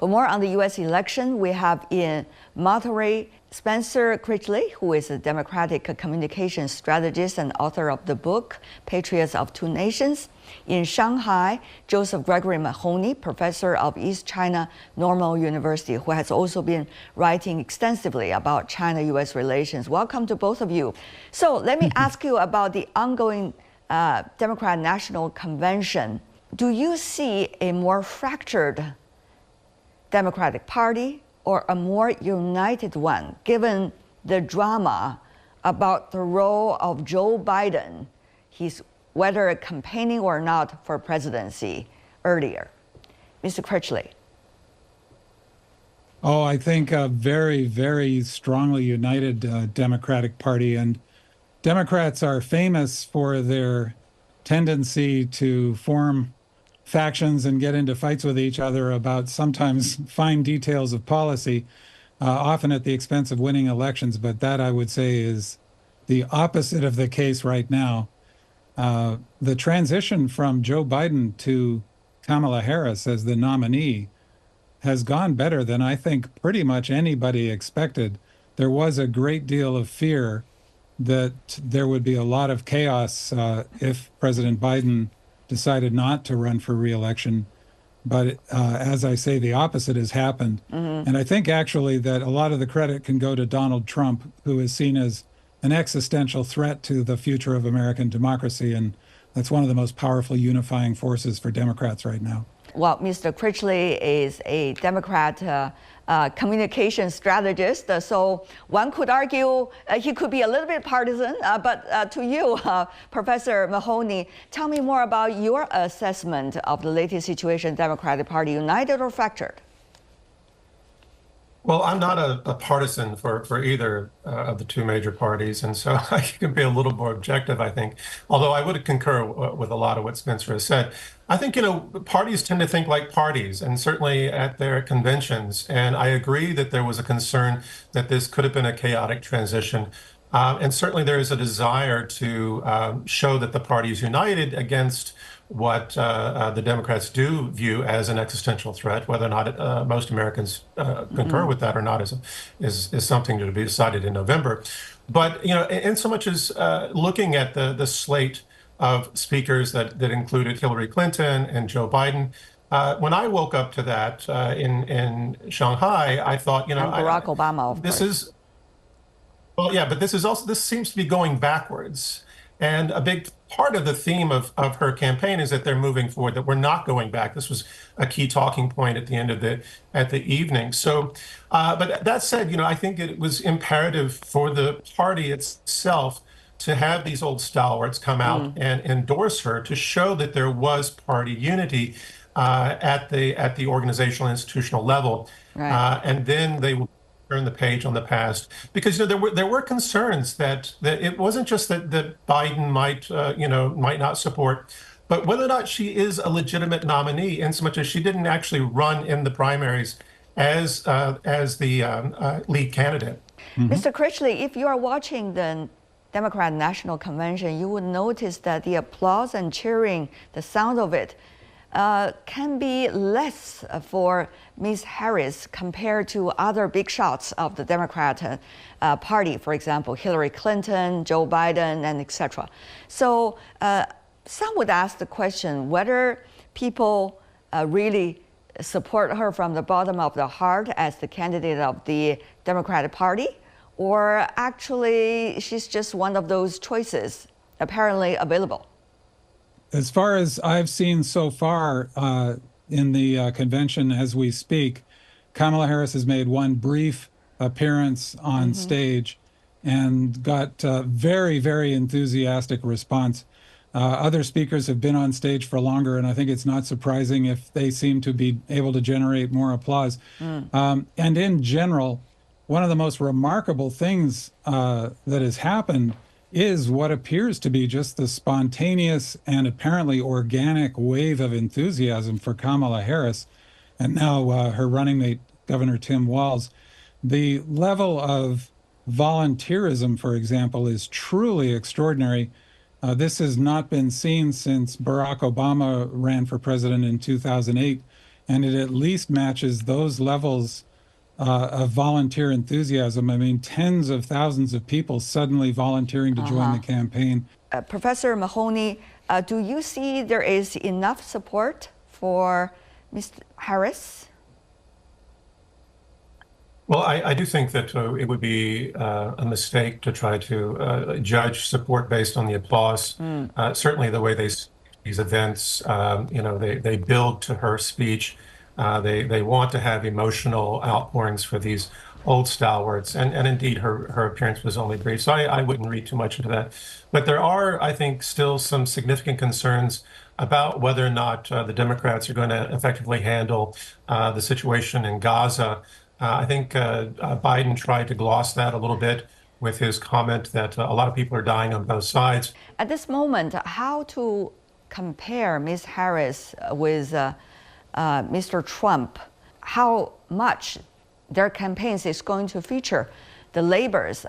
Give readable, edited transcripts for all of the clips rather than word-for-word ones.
For more on the U.S. election, we have in Monterey Spencer Critchley, who is a Democratic communications strategist and author of the book Patriots of Two Nations. In Shanghai, Joseph Gregory Mahoney, professor of East China Normal University, who has also been writing extensively about China-U.S. relations. Welcome to both of you. So let me ask you about the ongoing Democrat National Convention. Do you see a more fractured Democratic Party or a more united one, given the drama about the role of Joe Biden, whether campaigning or not for presidency earlier? Mr. Critchley. Oh, I think a very, very strongly united Democratic Party. And Democrats are famous for their tendency to form factions and get into fights with each other about sometimes fine details of policy, often at the expense of winning elections. But that, I would say, is the opposite of the case right now. The transition from Joe Biden to Kamala Harris as the nominee has gone better than I think pretty much anybody expected. There was a great deal of fear that there would be a lot of chaos if President Biden decided not to run for re-election. But as I say, the opposite has happened. And I think actually that a lot of the credit can go to Donald Trump, who is seen as an existential threat to the future of American democracy. And that's one of the most powerful unifying forces for Democrats right now. Well, Mr. Critchley is a Democrat communication strategist, so one could argue he could be a little bit partisan, but to you, Professor Mahoney, tell me more about your assessment of the latest situation, Democratic Party, united or fractured? Well, I'm not a partisan for either of the two major parties, and so I can be a little more objective, I think, although I would concur with a lot of what Spencer has said. I think, parties tend to think like parties, and certainly at their conventions, and I agree that there was a concern that this could have been a chaotic transition. And certainly there is a desire to show that the party is united against what the Democrats do view as an existential threat. Whether or not most Americans concur with that or not is something to be decided in November. But in so much as looking at the slate of speakers that included Hillary Clinton and Joe Biden, when I woke up to that in Shanghai, I thought, and Barack Obama, of course. Well, yeah, but this seems to be going backwards. And a big part of the theme of her campaign is that they're moving forward, that we're not going back. This was a key talking point at the end of the evening. So, but that said, I think it was imperative for the party itself to have these old stalwarts come out and endorse her to show that there was party unity at the organizational institutional level. Right. And then they will turn the page on the past, because there were concerns that it wasn't just that Biden might not support, but whether or not she is a legitimate nominee, in so much as she didn't actually run in the primaries as the lead candidate. Mr. Critchley, if you are watching the Democrat National Convention, you would notice that the applause and cheering, the sound of it, can be less for Ms. Harris compared to other big shots of the Democrat Party, for example, Hillary Clinton, Joe Biden, and etc. So some would ask the question whether people really support her from the bottom of the heart as the candidate of the Democratic Party, or actually she's just one of those choices apparently available. As far as I've seen so far in the convention as we speak, Kamala Harris has made one brief appearance on stage and got very, very enthusiastic response. Other speakers have been on stage for longer, and I think it's not surprising if they seem to be able to generate more applause. And in general, one of the most remarkable things that has happened is what appears to be just the spontaneous and apparently organic wave of enthusiasm for Kamala Harris, and now her running mate, Governor Tim Walz. The level of volunteerism, for example, is truly extraordinary. This has not been seen since Barack Obama ran for president in 2008. and it at least matches those levels of volunteer enthusiasm. I mean, tens of thousands of people suddenly volunteering to join the campaign. Professor Mahoney, do you see there is enough support for Ms. Harris? Well, I do think that it would be a mistake to try to judge support based on the applause. Certainly, the way these events, they build to her speech. They want to have emotional outpourings for these old stalwarts, and indeed, her appearance was only brief, so I wouldn't read too much into that. But there are, I think, still some significant concerns about whether or not the Democrats are going to effectively handle the situation in Gaza. I think Biden tried to gloss that a little bit with his comment that a lot of people are dying on both sides. At this moment, how to compare Ms. Harris with Mr. Trump? How much their campaigns is going to feature the labors?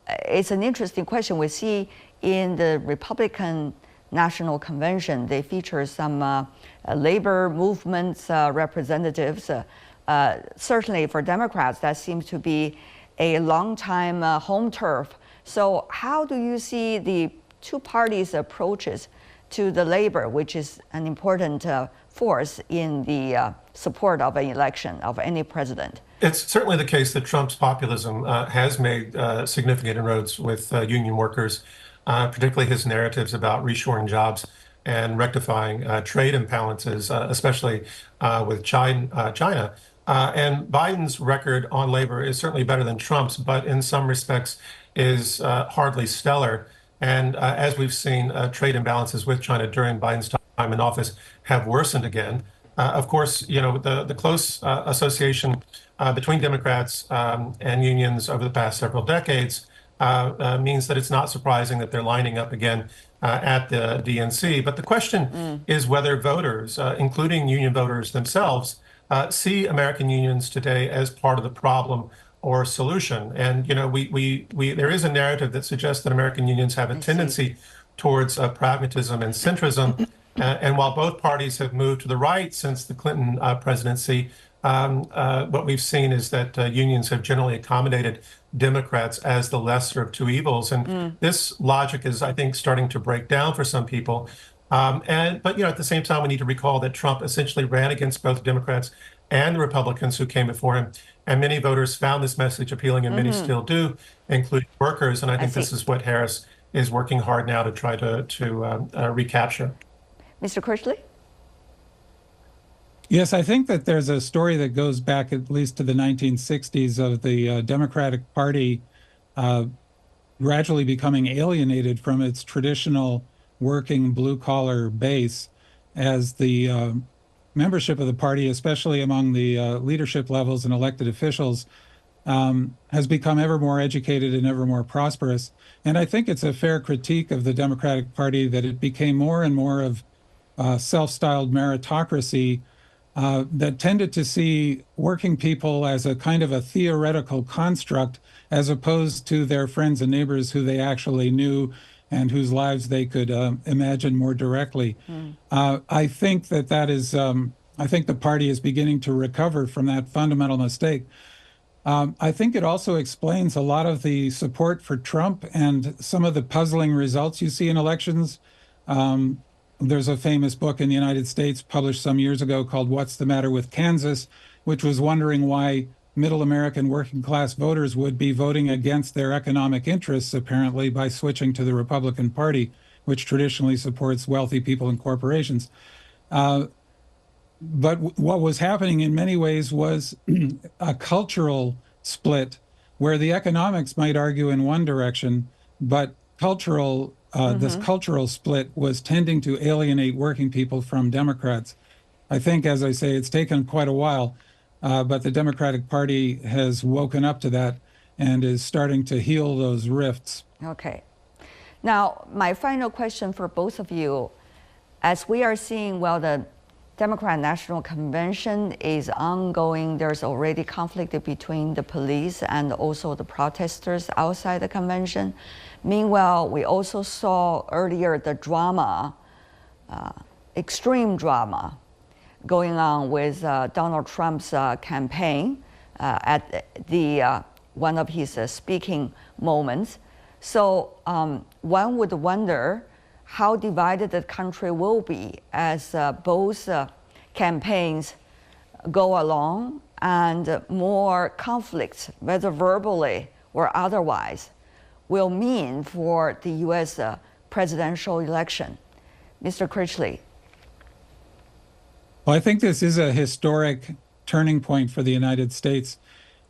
It's an interesting question. We see in the Republican National Convention, they feature some labor movements representatives. Certainly for Democrats, that seems to be a long-time home turf. So how do you see the two parties' approaches to the labor, which is an important force in the support of an election of any president? It's certainly the case that Trump's populism has made significant inroads with union workers, particularly his narratives about reshoring jobs and rectifying trade imbalances, especially with China. And Biden's record on labor is certainly better than Trump's, but in some respects is hardly stellar. And as we've seen, trade imbalances with China during Biden's time in office have worsened again. Of course, the close association between Democrats and unions over the past several decades means that it's not surprising that they're lining up again at the DNC. But the question is whether voters, including union voters themselves, see American unions today as part of the problem or solution. And there is a narrative that suggests that American unions have a tendency towards pragmatism and centrism. And while both parties have moved to the right since the Clinton presidency, what we've seen is that unions have generally accommodated Democrats as the lesser of two evils. And this logic is, I think, starting to break down for some people. But at the same time, we need to recall that Trump essentially ran against both Democrats and the Republicans who came before him. And many voters found this message appealing, and many still do, including workers. And I think this is what Harris is working hard now to try to recapture. Mr. Critchley? Yes, I think that there's a story that goes back at least to the 1960s of the Democratic Party gradually becoming alienated from its traditional working blue-collar base as the membership of the party, especially among the leadership levels and elected officials, has become ever more educated and ever more prosperous. And I think it's a fair critique of the Democratic Party that it became more and more of self-styled meritocracy that tended to see working people as a kind of a theoretical construct as opposed to their friends and neighbors who they actually knew and whose lives they could imagine more directly. I think that is, I think the party is beginning to recover from that fundamental mistake. I think it also explains a lot of the support for Trump and some of the puzzling results you see in elections. There's a famous book in the United States published some years ago called What's the Matter with Kansas, which was wondering why middle American working class voters would be voting against their economic interests, apparently, by switching to the Republican Party, which traditionally supports wealthy people and corporations. But what was happening in many ways was a cultural split where the economics might argue in one direction, but this cultural split was tending to alienate working people from Democrats. I think, as I say, it's taken quite a while, but the Democratic Party has woken up to that and is starting to heal those rifts. Okay. Now, my final question for both of you, as we are seeing, well, the Democrat National Convention is ongoing. There's already conflict between the police and also the protesters outside the convention. Meanwhile, we also saw earlier the drama, extreme drama, going on with Donald Trump's campaign at the one of his speaking moments. So one would wonder how divided the country will be as both campaigns go along and more conflicts, whether verbally or otherwise, will mean for the U.S. Presidential election. Mr. Critchley. Well, I think this is a historic turning point for the United States.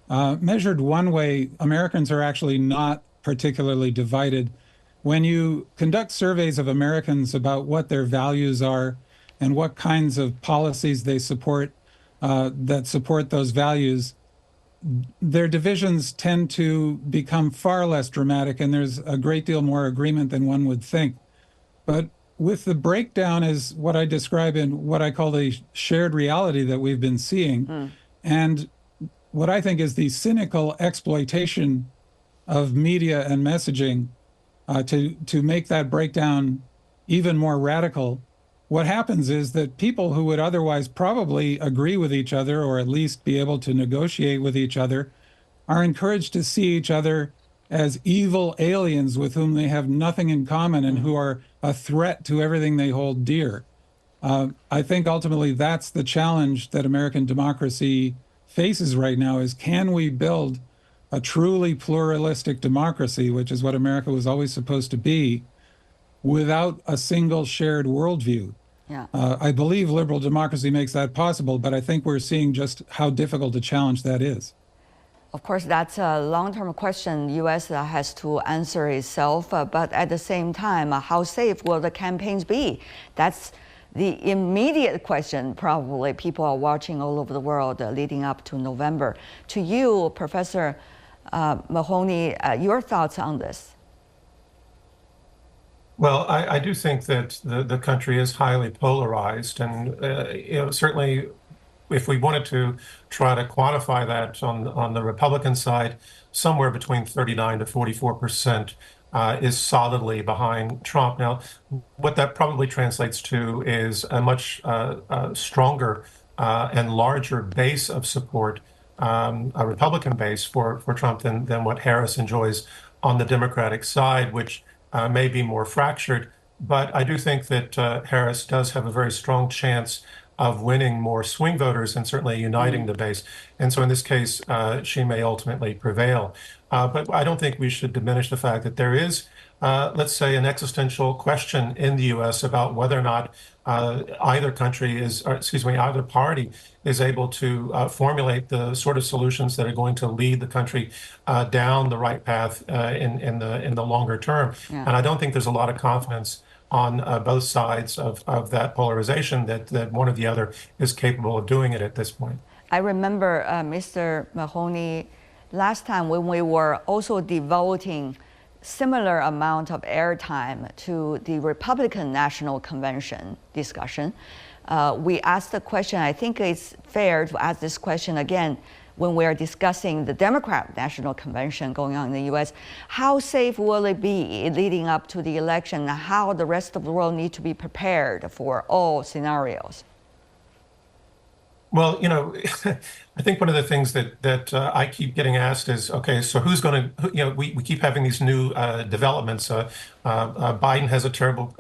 Measured one way, Americans are actually not particularly divided. When you conduct surveys of Americans about what their values are and what kinds of policies they support that support those values, their divisions tend to become far less dramatic, and there's a great deal more agreement than one would think. But with the breakdown is what I describe in what I call the shared reality that we've been seeing, and what I think is the cynical exploitation of media and messaging to make that breakdown even more radical. What happens is that people who would otherwise probably agree with each other, or at least be able to negotiate with each other, are encouraged to see each other as evil aliens with whom they have nothing in common and who are a threat to everything they hold dear. I think ultimately that's the challenge that American democracy faces right now, is can we build a truly pluralistic democracy, which is what America was always supposed to be, without a single shared worldview. Yeah. I believe liberal democracy makes that possible, but I think we're seeing just how difficult a challenge that is. Of course, that's a long-term question U.S. has to answer itself, but at the same time, how safe will the campaigns be? That's the immediate question probably people are watching all over the world leading up to November. To you, Professor Mahoney, your thoughts on this? Well, I do think that the country is highly polarized, and certainly, if we wanted to try to quantify that on the Republican side, somewhere between 39 to 44% is solidly behind Trump. Now, what that probably translates to is a much stronger and larger base of support, a Republican base for Trump than what Harris enjoys on the Democratic side, which may be more fractured. But I do think that Harris does have a very strong chance of winning more swing voters and certainly uniting the base. And so in this case, she may ultimately prevail. But I don't think we should diminish the fact that there is, let's say, an existential question in the U.S. about whether or not either country is, or excuse me, either party is able to formulate the sort of solutions that are going to lead the country down the right path in the longer term. Yeah. And I don't think there's a lot of confidence on both sides of that polarization that one or the other is capable of doing it at this point. I remember, Mr. Mahoney, last time when we were also devoting similar amount of airtime to the Republican National Convention discussion, we asked the question, I think it's fair to ask this question again when we're discussing the Democrat National Convention going on in the U.S., how safe will it be leading up to the election, and how the rest of the world need to be prepared for all scenarios? Well, I think one of the things that I keep getting asked is, okay, so who's going to, we keep having these new developments. Biden has a terrible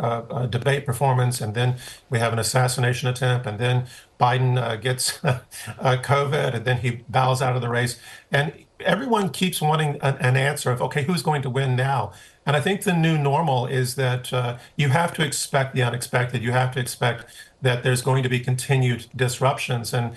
debate performance, and then we have an assassination attempt, and then Biden gets COVID, and then he bows out of the race. And everyone keeps wanting an answer of, okay, who's going to win now? And I think the new normal is that you have to expect the unexpected. You have to expect that there's going to be continued disruptions. And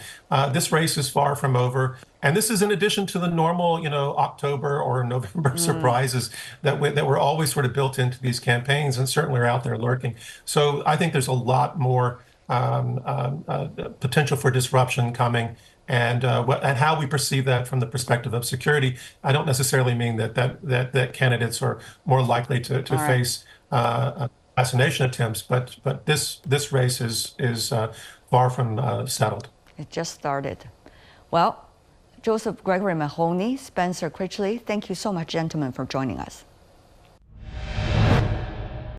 this race is far from over. And this is in addition to the normal, October or November surprises that were always sort of built into these campaigns and certainly are out there lurking. So I think there's a lot more potential for disruption coming. And how we perceive that from the perspective of security, I don't necessarily mean that candidates are more likely to face assassination attempts, but this race is far from settled. It just started. Well, Joseph Gregory Mahoney, Spencer Critchley, thank you so much, gentlemen, for joining us.